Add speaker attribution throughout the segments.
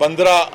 Speaker 1: 15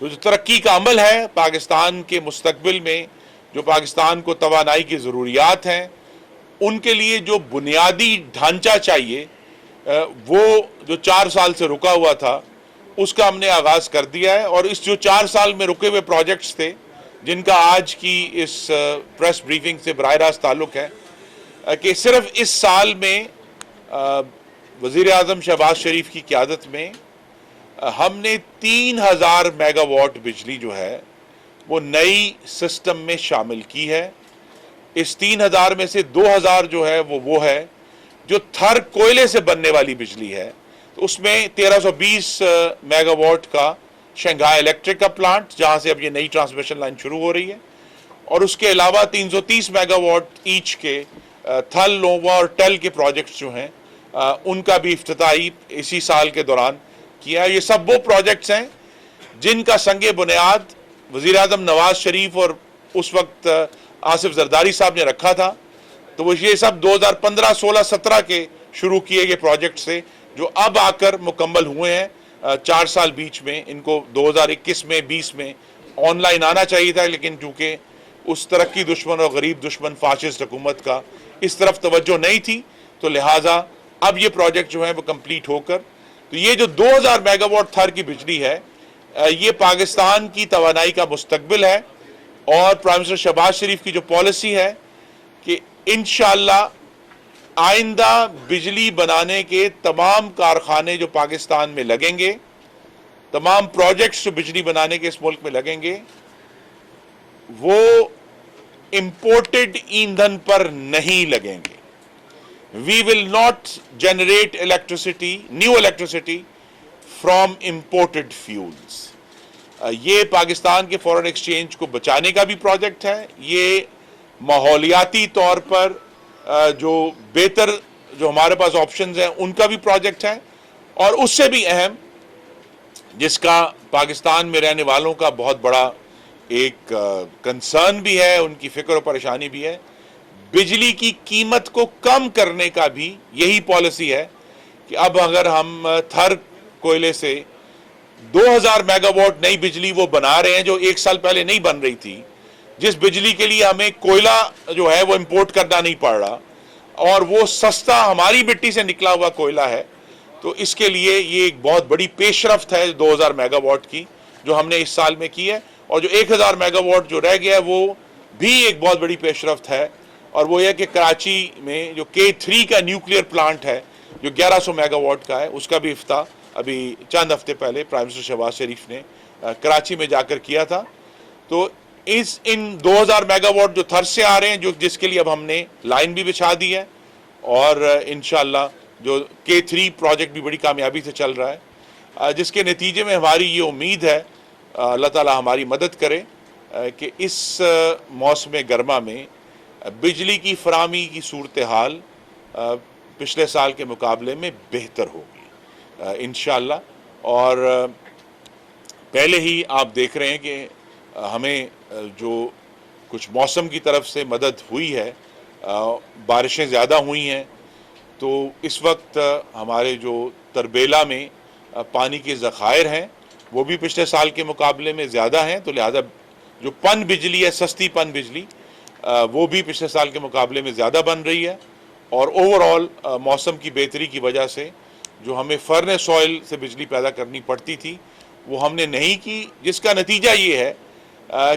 Speaker 1: تو جو ترقی کا عمل ہے پاکستان کے مستقبل میں، جو پاکستان کو توانائی کی ضروریات ہیں، ان کے لیے جو بنیادی ڈھانچہ چاہیے، وہ جو 4 سال سے رکا ہوا تھا اس کا ہم نے آغاز کر دیا ہے۔ اور اس جو 4 سال میں رکے ہوئے پروجیکٹس تھے، جن کا آج کی اس پریس بریفنگ سے براہ راست تعلق ہے، کہ صرف اس سال میں وزیر اعظم شہباز شریف کی قیادت میں ہم نے 3000 میگا واٹ بجلی جو ہے وہ نئی سسٹم میں شامل کی ہے۔ اس 3000 میں سے 2000 جو ہے وہ ہے جو تھر کوئلے سے بننے والی بجلی ہے۔ تو اس میں 1320 میگا واٹ کا شنگھائی الیکٹرک کا پلانٹ، جہاں سے اب یہ نئی ٹرانسمیشن لائن شروع ہو رہی ہے، اور اس کے علاوہ 330 میگا واٹ ایچ کے تھل، نووا اور ٹیل کے پروجیکٹس جو ہیں ان کا بھی افتتاحی اسی سال کے دوران کیا ہے۔ یہ سب وہ پروجیکٹس ہیں جن کا سنگ بنیاد وزیر اعظم نواز شریف اور اس وقت آصف زرداری صاحب نے رکھا تھا۔ تو وہ یہ سب 2015، 16، 17 کے شروع کیے گئے پروجیکٹس تھے، جو اب آ کر مکمل ہوئے ہیں 4 سال بیچ میں۔ ان کو 2021 میں 20 میں آن لائن آنا چاہیے تھا، لیکن چونکہ اس ترقی دشمن اور غریب دشمن فاشسٹ حکومت کا اس طرف توجہ نہیں تھی، تو لہٰذا اب یہ پروجیکٹ جو ہیں وہ کمپلیٹ ہو کر، تو یہ جو 2000 میگا واٹ تھر کی بجلی ہے، یہ پاکستان کی توانائی کا مستقبل ہے۔ اور پرائم منسٹر شہباز شریف کی جو پالیسی ہے کہ انشاءاللہ آئندہ بجلی بنانے کے تمام کارخانے جو پاکستان میں لگیں گے، تمام پروجیکٹس جو بجلی بنانے کے اس ملک میں لگیں گے، وہ امپورٹڈ ایندھن پر نہیں لگیں گے۔ We will not generate new electricity from imported fuels۔ یہ پاکستان کے فورن ایکسچینج کو بچانے کا بھی پروجیکٹ ہے، یہ ماحولیاتی طور پر جو بہتر جو ہمارے پاس آپشنز ہیں ان کا بھی پروجیکٹ ہے، اور اس سے بھی اہم، جس کا پاکستان میں رہنے والوں کا بہت بڑا ایک کنسرن بھی ہے، ان کی فکر و پریشانی بھی ہے، بجلی کی قیمت کو کم کرنے کا بھی یہی پالیسی ہے کہ اب اگر ہم تھر کوئلے سے 2000 میگا واٹ نئی بجلی وہ بنا رہے ہیں جو 1 سال پہلے نہیں بن رہی تھی، جس بجلی کے لیے ہمیں کوئلہ جو ہے وہ امپورٹ کرنا نہیں پڑ رہا، اور وہ سستا ہماری مٹی سے نکلا ہوا کوئلہ ہے، تو اس کے لیے یہ ایک بہت بڑی پیش رفت ہے 2000 میگا واٹ کی جو ہم نے اس سال میں کی ہے۔ اور جو 1000 میگا واٹ جو رہ گیا ہے وہ بھی ایک بہت بڑی پیش رفت ہے، اور وہ یہ کہ کراچی میں جو K3 کا نیوکلیئر پلانٹ ہے جو 1100 میگا واٹ کا ہے، اس کا بھی افتتاح ابھی چند ہفتے پہلے پرائم منسٹر شہباز شریف نے کراچی میں جا کر کیا تھا۔ تو ان 2000 میگا واٹ جو تھر سے آ رہے ہیں، جس کے لیے اب ہم نے لائن بھی بچھا دی ہے، اور انشاءاللہ جو K3 پروجیکٹ بھی بڑی کامیابی سے چل رہا ہے، جس کے نتیجے میں ہماری یہ امید ہے اللہ تعالی ہماری مدد کرے کہ اس موسم گرما میں بجلی کی فراہمی کی صورتحال پچھلے سال کے مقابلے میں بہتر ہوگی انشاءاللہ۔ اور پہلے ہی آپ دیکھ رہے ہیں کہ ہمیں جو کچھ موسم کی طرف سے مدد ہوئی ہے، بارشیں زیادہ ہوئی ہیں، تو اس وقت ہمارے جو تربیلا میں پانی کے ذخائر ہیں وہ بھی پچھلے سال کے مقابلے میں زیادہ ہیں، تو لہذا جو پن بجلی ہے، سستی پن بجلی، وہ بھی پچھلے سال کے مقابلے میں زیادہ بن رہی ہے۔ اور اوورآل موسم کی بہتری کی وجہ سے جو ہمیں فرنس آئل سے بجلی پیدا کرنی پڑتی تھی وہ ہم نے نہیں کی، جس کا نتیجہ یہ ہے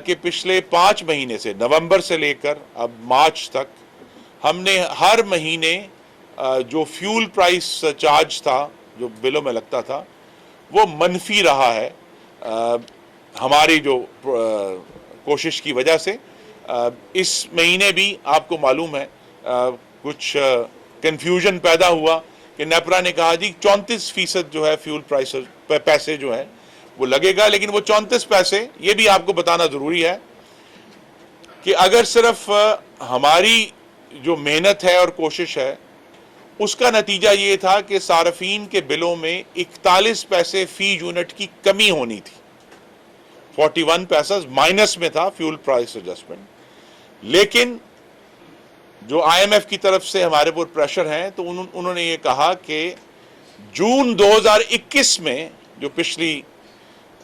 Speaker 1: کہ پچھلے 5 مہینے سے، نومبر سے لے کر اب مارچ تک، ہم نے ہر مہینے جو فیول پرائس چارج تھا جو بلوں میں لگتا تھا وہ منفی رہا ہے ہماری جو کوشش کی وجہ سے۔ اس مہینے بھی آپ کو معلوم ہے کچھ کنفیوژن پیدا ہوا کہ نیپرا نے کہا جی 34% جو ہے فیول پرائس پیسے جو ہے وہ لگے گا، لیکن وہ 34 پیسے، یہ بھی آپ کو بتانا ضروری ہے کہ اگر صرف ہماری جو محنت ہے اور کوشش ہے، اس کا نتیجہ یہ تھا کہ صارفین کے بلوں میں 41 پیسے فی یونٹ کی کمی ہونی تھی، 41 پیسہ مائنس میں تھا فیول پرائس ایڈجسٹمنٹ۔ لیکن جو آئی ایم ایف کی طرف سے ہمارے پر پریشر ہیں، تو انہوں نے یہ کہا کہ جون 2021 میں جو پچھلی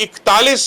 Speaker 1: 41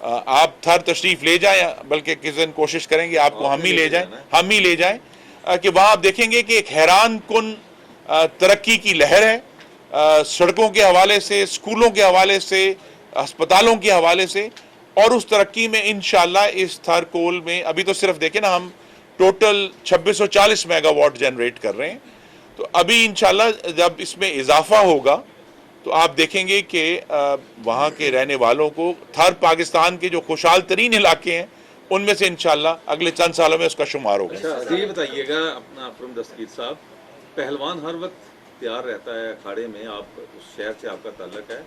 Speaker 1: آپ تھر تشریف لے جائیں, بلکہ کسی دن کوشش کریں گے آپ کو ہم ہی لے جائیں کہ وہاں آپ دیکھیں گے کہ ایک حیران کن ترقی کی لہر ہے, سڑکوں کے حوالے سے, اسکولوں کے حوالے سے, ہسپتالوں کے حوالے سے, اور اس ترقی میں انشاءاللہ اس تھر کول میں ابھی تو صرف دیکھیں نا ہم ٹوٹل 2640 میگا واٹ جنریٹ کر رہے ہیں, تو ابھی انشاءاللہ جب اس میں اضافہ ہوگا تو آپ دیکھیں گے کہ وہاں کے رہنے والوں کو تھر پاکستان کے جو خوشحال ترین علاقے ہیں ان میں سے انشاءاللہ اگلے چند سالوں میں اس کا شمار ہوگا.
Speaker 2: اچھا یہ بتائیے گا اپنا فرم دستگیر صاحب, پہلوان ہر وقت تیار رہتا ہے اکھاڑے میں, آپ اس شہر سے آپ کا تعلق ہے,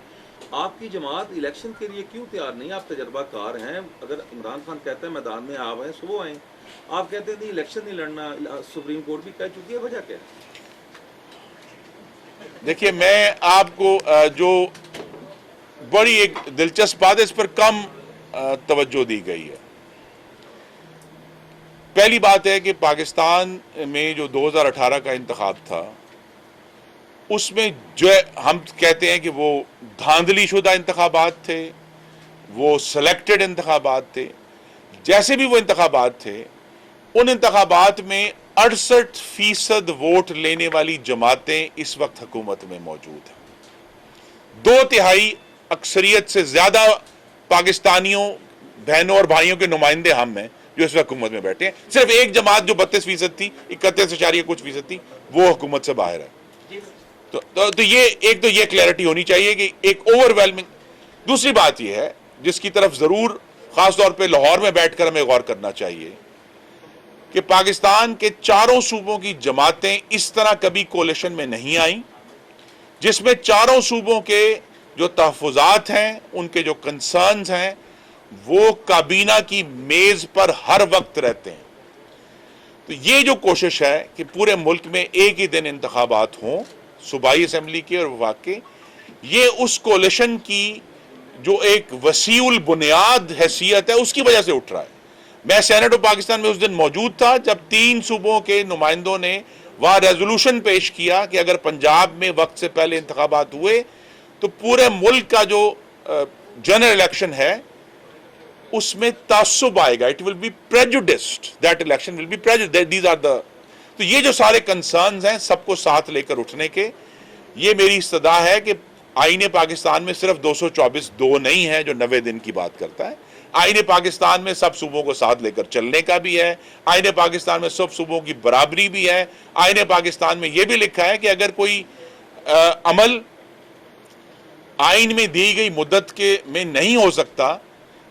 Speaker 2: آپ کی جماعت الیکشن کے لیے کیوں تیار نہیں؟ آپ تجربہ کار ہیں, اگر عمران خان کہتا ہے میدان میں آپ ہیں صبح آئیں, آپ کہتے ہیں نہیں الیکشن نہیں لڑنا, سپریم کورٹ بھی کہہ چکی ہے, وجہ کیا ہے؟
Speaker 1: دیکھیے میں آپ کو جو بڑی ایک دلچسپ بات ہے اس پر کم توجہ دی گئی ہے. پہلی بات ہے کہ پاکستان میں جو 2018 کا انتخاب تھا اس میں جو ہم کہتے ہیں کہ وہ دھاندلی شدہ انتخابات تھے, وہ سلیکٹڈ انتخابات تھے, جیسے بھی وہ انتخابات تھے ان انتخابات میں 68% ووٹ لینے والی جماعتیں اس وقت حکومت میں موجود ہیں. 2/3 اکثریت سے زیادہ پاکستانیوں, بہنوں اور بھائیوں کے نمائندے ہم ہیں جو اس وقت حکومت میں بیٹھے ہیں. صرف ایک جماعت جو 32% تھی, 31 کچھ فیصد تھی, وہ حکومت سے باہر ہے. تو یہ کلیئرٹی ہونی چاہیے کہ ایک اوور ویلمنگ. دوسری بات یہ ہے جس کی طرف ضرور خاص طور پہ لاہور میں بیٹھ کر ہمیں غور کرنا چاہیے کہ پاکستان کے چاروں صوبوں کی جماعتیں اس طرح کبھی کولیشن میں نہیں آئیں جس میں چاروں صوبوں کے جو تحفظات ہیں, ان کے جو کنسرنز ہیں, وہ کابینہ کی میز پر ہر وقت رہتے ہیں. تو یہ جو کوشش ہے کہ پورے ملک میں ایک ہی دن انتخابات ہوں, صوبائی اسمبلی کے اور وفاق کے, یہ اس کولیشن کی جو ایک وسیع البنیاد حیثیت ہے اس کی وجہ سے اٹھ رہا ہے. میں سینیٹ آف پاکستان میں اس دن موجود تھا جب 3 صوبوں کے نمائندوں نے وہاں ریزولوشن پیش کیا کہ اگر پنجاب میں وقت سے پہلے انتخابات ہوئے تو پورے ملک کا جو جنرل الیکشن ہے اس میں تعصب آئے گا. It will be prejudiced, that election will be prejudiced. These are the, تو یہ جو سارے کنسرنز ہیں سب کو ساتھ لے کر اٹھنے کے, یہ میری استدعا ہے کہ آئین پاکستان میں صرف 224(2) نہیں ہے جو 90 دن کی بات کرتا ہے. آئین پاکستان میں سب صوبوں کو ساتھ لے کر چلنے کا بھی ہے, آئین پاکستان میں سب صوبوں کی برابری بھی ہے, آئین پاکستان میں یہ بھی لکھا ہے کہ اگر کوئی عمل آئین میں دی گئی مدت کے میں نہیں ہو سکتا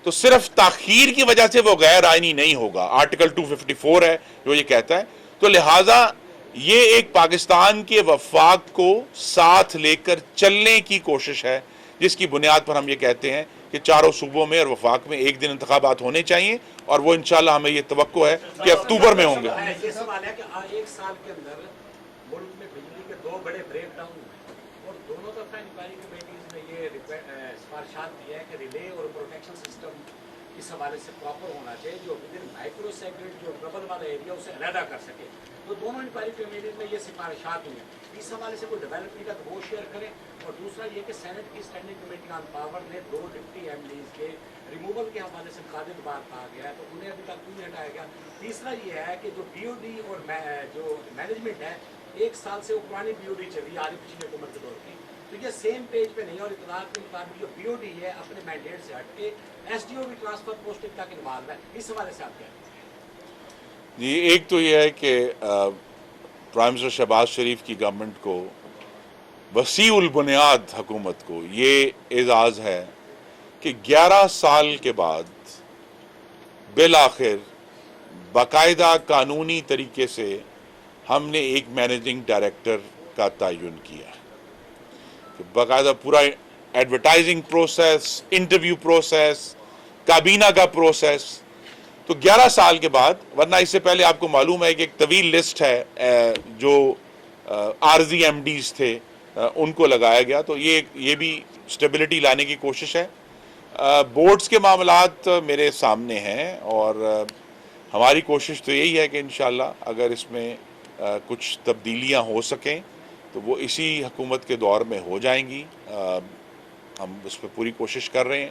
Speaker 1: تو صرف تاخیر کی وجہ سے وہ غیر آئینی نہیں ہوگا. آرٹیکل 254 ہے جو یہ کہتا ہے. تو لہٰذا یہ ایک پاکستان کے وفاق کو ساتھ لے کر چلنے کی کوشش ہے جس کی بنیاد پر ہم یہ کہتے ہیں کہ چاروں صوبوں میں اور وفاق میں ایک دن انتخابات ہونے چاہیے, اور وہ انشاءاللہ ہمیں یہ توقع ہے کہ اکتوبر میں ہوں گے.
Speaker 3: یہ سوال ہے کہ ایک سال کے اندر ملک میں بجلی کے 2 بڑے بریک ڈاؤن ہوئے اور دونوں طرف انکوائری کمیٹیز نے یہ سفارشات دی ہے کہ ریلے اور پروٹیکشن سسٹم اس حوالے سے پراپر ہونا چاہیے جو مائکرو سیگمنٹ جو ٹربل والا ایریا اسے علیحدہ کر سکے. تو دونوں انکوائری کمیٹیز میں یہ سفارشات ہوئی ہیں, اس حوالے سے کوئی ڈیولپمنٹ کا تو وہ شیئر کریں. اور دوسرا یہ کہ سینٹ کی اسٹینڈنگ کمیٹی آن پاور نے 2 ڈپٹی ایم ڈیز کے ریموول کے حوالے سے قابل بات کہا گیا ہے, تو انہیں ابھی تک کیوں نہیں ہٹایا گیا. تیسرا یہ ہے کہ جو بی او ڈی اور جو مینجمنٹ ہے 1 سال سے وہ پرانی بی او ڈی چل رہی ہے پچھلی حکومت کے دور کی, تو یہ سیم پیج پہ نہیں, اور اطلاعات کے مطابق جو بی او ڈی ہے اپنے مینڈیٹ سے ہٹ کے ایس ڈی او بھی ٹرانسفر پوسٹنگ تک انوالو ہے. اس حوالے سے آپ کیا
Speaker 1: جی, ایک تو یہ ہے کہ پرائم منسٹر شہباز شریف کی گورنمنٹ کو, وسیع البنیاد حکومت کو یہ اعزاز ہے کہ 11 سال کے بعد بالآخر باقاعدہ قانونی طریقے سے ہم نے ایک مینیجنگ ڈائریکٹر کا تعین کیا ہے. باقاعدہ پورا ایڈورٹائزنگ پروسیس, انٹرویو پروسیس, کابینہ کا پروسیس. تو 11 سال کے بعد, ورنہ اس سے پہلے آپ کو معلوم ہے کہ ایک طویل لسٹ ہے جو عارضی ایم ڈیز تھے ان کو لگایا گیا. تو یہ بھی سٹیبلٹی لانے کی کوشش ہے. بورڈز کے معاملات میرے سامنے ہیں اور ہماری کوشش تو یہی ہے کہ انشاءاللہ اگر اس میں کچھ تبدیلیاں ہو سکیں تو وہ اسی حکومت کے دور میں ہو جائیں گی. ہم اس پہ پوری کوشش کر رہے ہیں.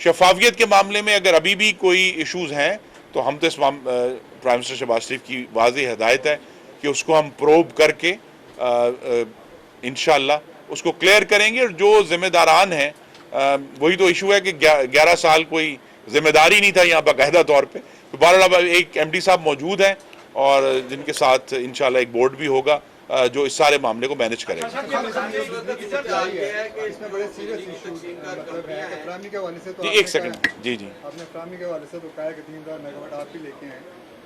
Speaker 1: شفافیت کے معاملے میں اگر ابھی بھی کوئی ایشوز ہیں تو ہم تو اس پرائم منسٹر شہباز شریف کی واضح ہدایت ہے کہ اس کو ہم پروب کر کے انشاءاللہ اس کو کلیئر کریں گے. اور جو ذمہ داران ہیں وہی تو ایشو ہے کہ 11 سال کوئی ذمہ داری نہیں تھا یہاں باقاعدہ طور پہ. تو بہرحال اب ایک ایم ڈی صاحب موجود ہیں اور جن کے ساتھ انشاءاللہ ایک بورڈ بھی ہوگا جو اس سارے معاملے کو مینج کرے گا.
Speaker 4: اس میں بڑے سیریس ایشوز مطلب ہے کہ فراہمی کے حوالے سے تو
Speaker 1: جی ایک سیکنڈ. جی جی
Speaker 4: آپ نے فراہمی کے حوالے سے تو کہا ہے کہ 3000 میگا واٹ آپ بھی لے کے ہیں,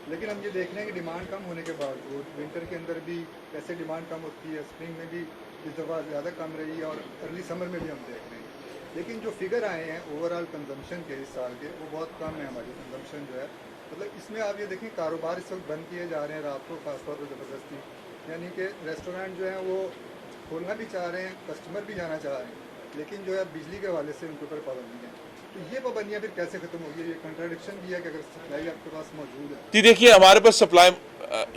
Speaker 4: لیکن ہم یہ دیکھ رہے ہیں کہ ڈیمانڈ کم ہونے کے باوجود ونٹر کے اندر بھی ایسے ڈیمانڈ کم ہوتی ہے, اسپرنگ میں بھی اس دفعہ زیادہ کم رہی ہے اور ارلی سمر میں بھی ہم دیکھ رہے ہیں. لیکن جو فگر آئے ہیں اوور آل کنزمپشن کے اس سال کے وہ بہت کم ہے. ہماری کنزمپشن جو ہے مطلب اس میں آپ یہ دیکھیں کاروبار اس وقت بند کیے جا رہے ہیں رات کو, خاص طور پر زبردستی, یعنی کہ ریسٹورینٹ جو ہیں وہ کھولنا بھی چاہ رہے ہیں, کسٹمر بھی جانا چاہ رہے ہیں, لیکن جو ہے بجلی کے حوالے سے ان کے اوپر پابندی ہیں. تو یہ پابندیاں پھر کیسے ختم ہوگی؟ یہ کنٹراڈکشن بھی ہے کہ اگر سپلائی آپ کے پاس موجود ہے.
Speaker 1: جی دیکھیے ہمارے پاس سپلائی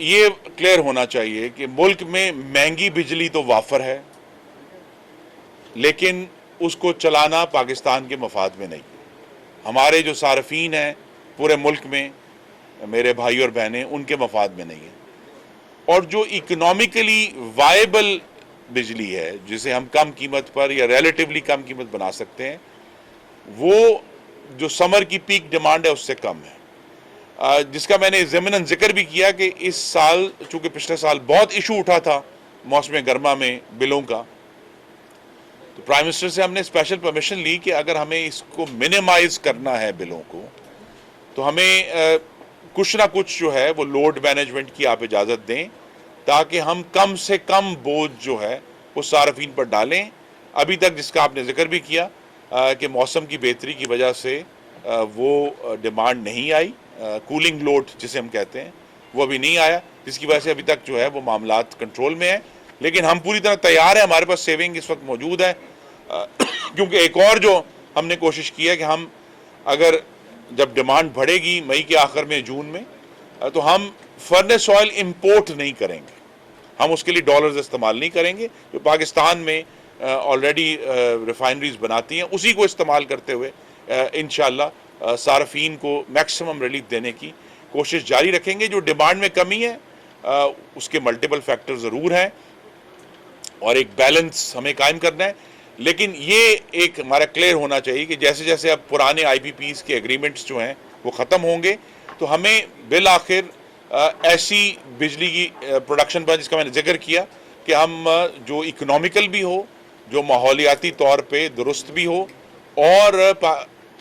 Speaker 1: یہ کلیئر ہونا چاہیے کہ ملک میں مہنگی بجلی تو وافر ہے لیکن اس کو چلانا پاکستان کے مفاد میں نہیں. ہمارے جو صارفین ہیں پورے ملک میں, میرے بھائی اور بہنیں, ان کے مفاد میں نہیں ہے. اور جو اکنومیکلی وائبل بجلی ہے جسے ہم کم قیمت پر یا ریلیٹیولی کم قیمت بنا سکتے ہیں وہ جو سمر کی پیک ڈیمانڈ ہے اس سے کم ہے, جس کا میں نے ضمناً ذکر بھی کیا کہ اس سال چونکہ پچھلے سال بہت ایشو اٹھا تھا موسم گرما میں بلوں کا, تو پرائم منسٹر سے ہم نے اسپیشل پرمیشن لی کہ اگر ہمیں اس کو منیمائز کرنا ہے بلوں کو تو ہمیں کچھ نہ کچھ جو ہے وہ لوڈ مینجمنٹ کی آپ اجازت دیں تاکہ ہم کم سے کم بوجھ جو ہے وہ صارفین پر ڈالیں. ابھی تک جس کا آپ نے ذکر بھی کیا کہ موسم کی بہتری کی وجہ سے وہ ڈیمانڈ نہیں آئی, کولنگ لوڈ جسے ہم کہتے ہیں وہ ابھی نہیں آیا, جس کی وجہ سے ابھی تک جو ہے وہ معاملات کنٹرول میں ہیں. لیکن ہم پوری طرح تیار ہیں, ہمارے پاس سیونگ اس وقت موجود ہے, کیونکہ ایک اور جو ہم نے کوشش کی ہے کہ ہم اگر جب ڈیمانڈ بڑھے گی مئی کے آخر میں جون میں تو ہم فرنس آئل امپورٹ نہیں کریں گے, ہم اس کے لیے ڈالرز استعمال نہیں کریں گے. جو پاکستان میں آلریڈی ریفائنریز بناتی ہیں اسی کو استعمال کرتے ہوئے انشاءاللہ صارفین کو میکسیمم ریلیف دینے کی کوشش جاری رکھیں گے. جو ڈیمانڈ میں کمی ہے اس کے ملٹیپل فیکٹر ضرور ہیں اور ایک بیلنس ہمیں قائم کرنا ہے, لیکن یہ ایک ہمارا کلیئر ہونا چاہیے کہ جیسے جیسے اب پرانے آئی پی پیز کے ایگریمنٹس جو ہیں وہ ختم ہوں گے تو ہمیں بالآخر ایسی بجلی کی پروڈکشن پر جس کا میں نے ذکر کیا کہ ہم جو اکنومیکل بھی ہو, جو ماحولیاتی طور پہ درست بھی ہو, اور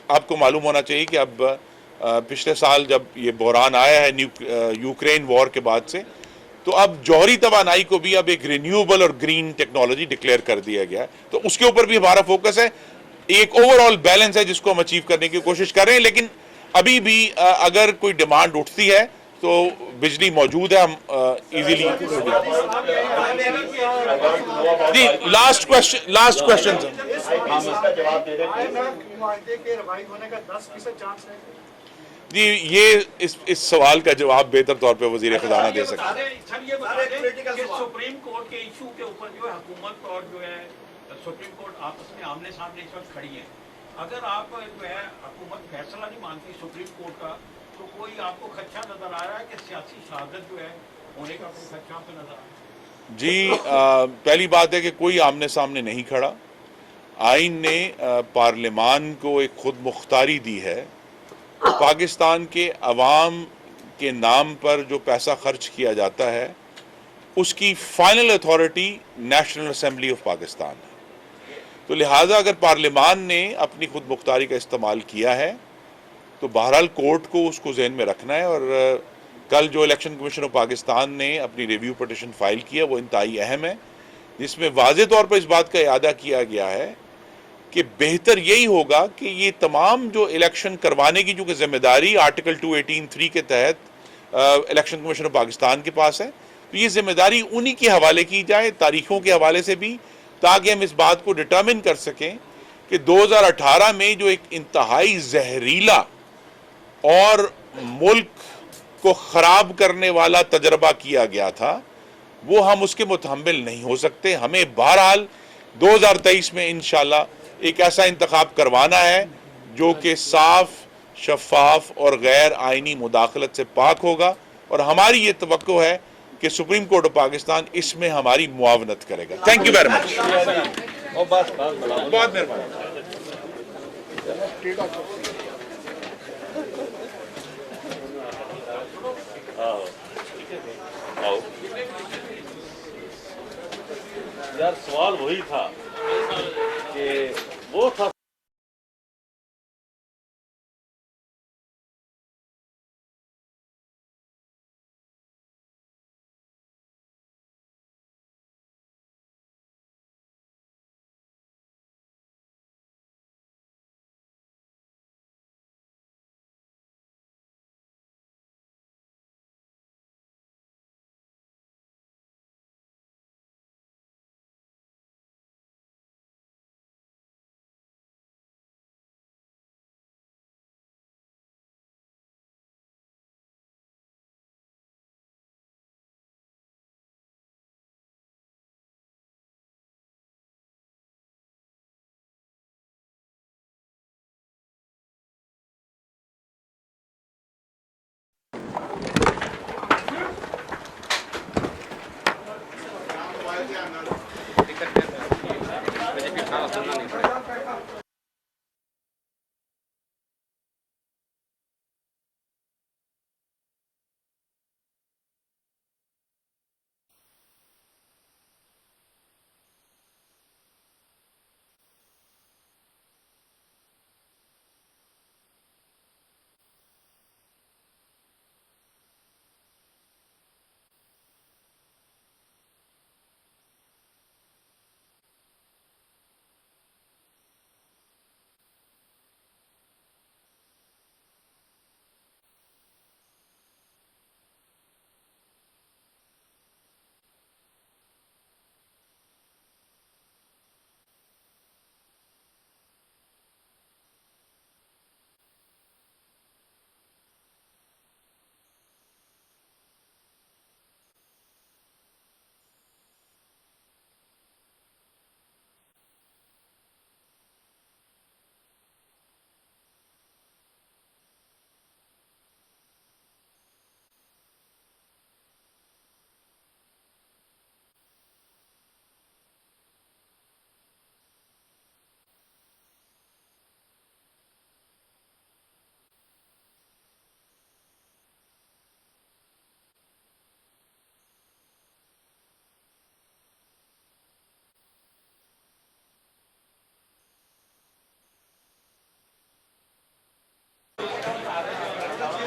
Speaker 1: آپ کو معلوم ہونا چاہیے کہ اب پچھلے سال جب یہ بحران آیا ہے یوکرین وار کے بعد سے تو اب جوہری توانائی کو بھی اب ایک رینیوبل اور گرین ٹیکنالوجی ڈکلیئر کر دیا گیا ہے, تو اس کے اوپر بھی ہمارا فوکس ہے. ایک اوور آل بیلنس ہے جس کو ہم اچیو کرنے کی کوشش کر رہے ہیں, لیکن ابھی بھی اگر کوئی ڈیمانڈ اٹھتی ہے تو بجلی موجود ہے, ہم ایزیلی. جی لاسٹ کوشچن جی یہ اس سوال کا جواب بہتر طور پہ وزیر خزانہ دے سکتے ہیں.
Speaker 3: سر یہ بتا دیں کہ سپریم کورٹ کے ایشو کے اوپر جو ہے حکومت اور جو ہے سپریم کورٹ آپس میں آمنے سامنے اس وقت کھڑی ہیں, اگر آپ جو ہے حکومت فیصلہ نہیں مانتی سپریم کورٹ کا تو کوئی آپ کو خدشہ نظر آ رہا ہے کہ سیاسی شہادت جو ہے ہونے کا کوئی خدشہ پہ نظر آ رہا ہے؟
Speaker 1: جی پہلی بات ہے کہ کوئی آمنے سامنے نہیں کھڑا. آئین نے پارلیمان کو ایک خود مختاری دی ہے. پاکستان کے عوام کے نام پر جو پیسہ خرچ کیا جاتا ہے اس کی final authority national assembly of Pakistan ہے. تو لہٰذا اگر پارلیمان نے اپنی خود مختاری کا استعمال کیا ہے تو بہرحال کورٹ کو اس کو ذہن میں رکھنا ہے. اور کل جو الیکشن کمیشن آف پاکستان نے اپنی ریویو پٹیشن فائل کیا وہ انتہائی اہم ہے, جس میں واضح طور پر اس بات کا اعادہ کیا گیا ہے کہ بہتر یہی ہوگا کہ یہ تمام جو الیکشن کروانے کی چونکہ ذمہ داری آرٹیکل 218(3) کے تحت الیکشن کمیشن آف پاکستان کے پاس ہے, تو یہ ذمہ داری انہی کے حوالے کی جائے, تاریخوں کے حوالے سے بھی, تاکہ ہم اس بات کو ڈٹرمن کر سکیں کہ 2018 میں جو ایک انتہائی زہریلا اور ملک کو خراب کرنے والا تجربہ کیا گیا تھا وہ ہم اس کے متحمل نہیں ہو سکتے. ہمیں بہرحال 2023 میں انشاءاللہ ایک ایسا انتخاب کروانا ہے جو کہ صاف, شفاف اور غیر آئینی مداخلت سے پاک ہوگا, اور ہماری یہ توقع ہے کہ سپریم کورٹ آف پاکستان اس میں ہماری معاونت کرے گا. Thank you very much. بہت مہربانی.
Speaker 2: یار سوال وہی تھا کہ وہ تھا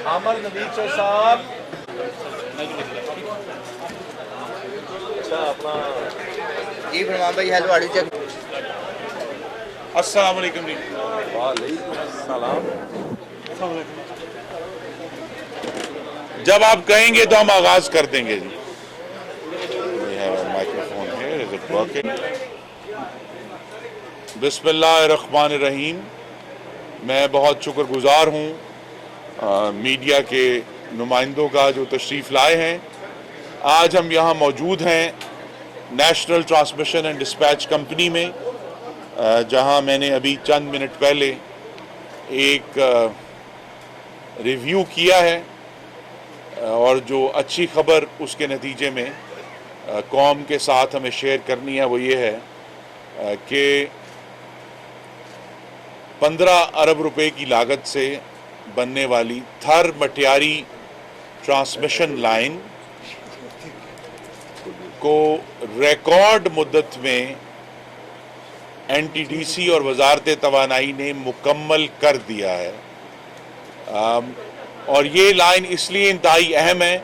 Speaker 2: عامر نوید چو صاحب. اچھا اپنا
Speaker 5: جی فرمان بھائی ہیلو آڈیو چیک.
Speaker 1: السلام علیکم جی.
Speaker 2: وعلیکم السلام.
Speaker 1: جب آپ کہیں گے تو ہم آغاز کر دیں گے جی. مائکروفون ہے. بسم اللہ الرحمن الرحیم. میں بہت شکر گزار ہوں میڈیا کے نمائندوں کا جو تشریف لائے ہیں. آج ہم یہاں موجود ہیں national transmission and dispatch company میں, جہاں میں نے ابھی چند منٹ پہلے ایک ریویو کیا ہے, اور جو اچھی خبر اس کے نتیجے میں قوم کے ساتھ ہمیں شیئر کرنی ہے وہ یہ ہے کہ 15 ارب روپے کی لاگت سے بننے والی تھر مٹیاری ٹرانسمیشن لائن کو ریکارڈ مدت میں این ٹی ڈی سی اور وزارت توانائی نے مکمل کر دیا ہے. اور یہ لائن اس لیے انتہائی اہم ہے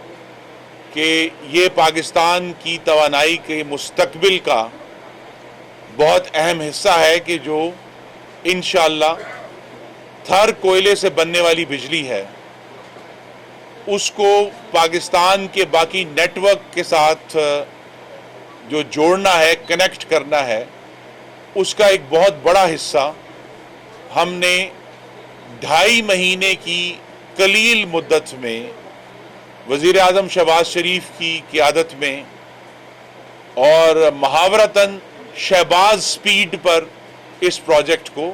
Speaker 1: کہ یہ پاکستان کی توانائی کے مستقبل کا بہت اہم حصہ ہے کہ جو انشاءاللہ تھر کوئلے سے بننے والی بجلی ہے اس کو پاکستان کے باقی نیٹ ورک کے ساتھ جو جوڑنا ہے, کنیکٹ کرنا ہے, اس کا ایک بہت بڑا حصہ ہم نے 2.5 مہینے کی قلیل مدت میں وزیر اعظم شہباز شریف کی قیادت میں اور محاورتاً شہباز سپیڈ پر اس پروجیکٹ کو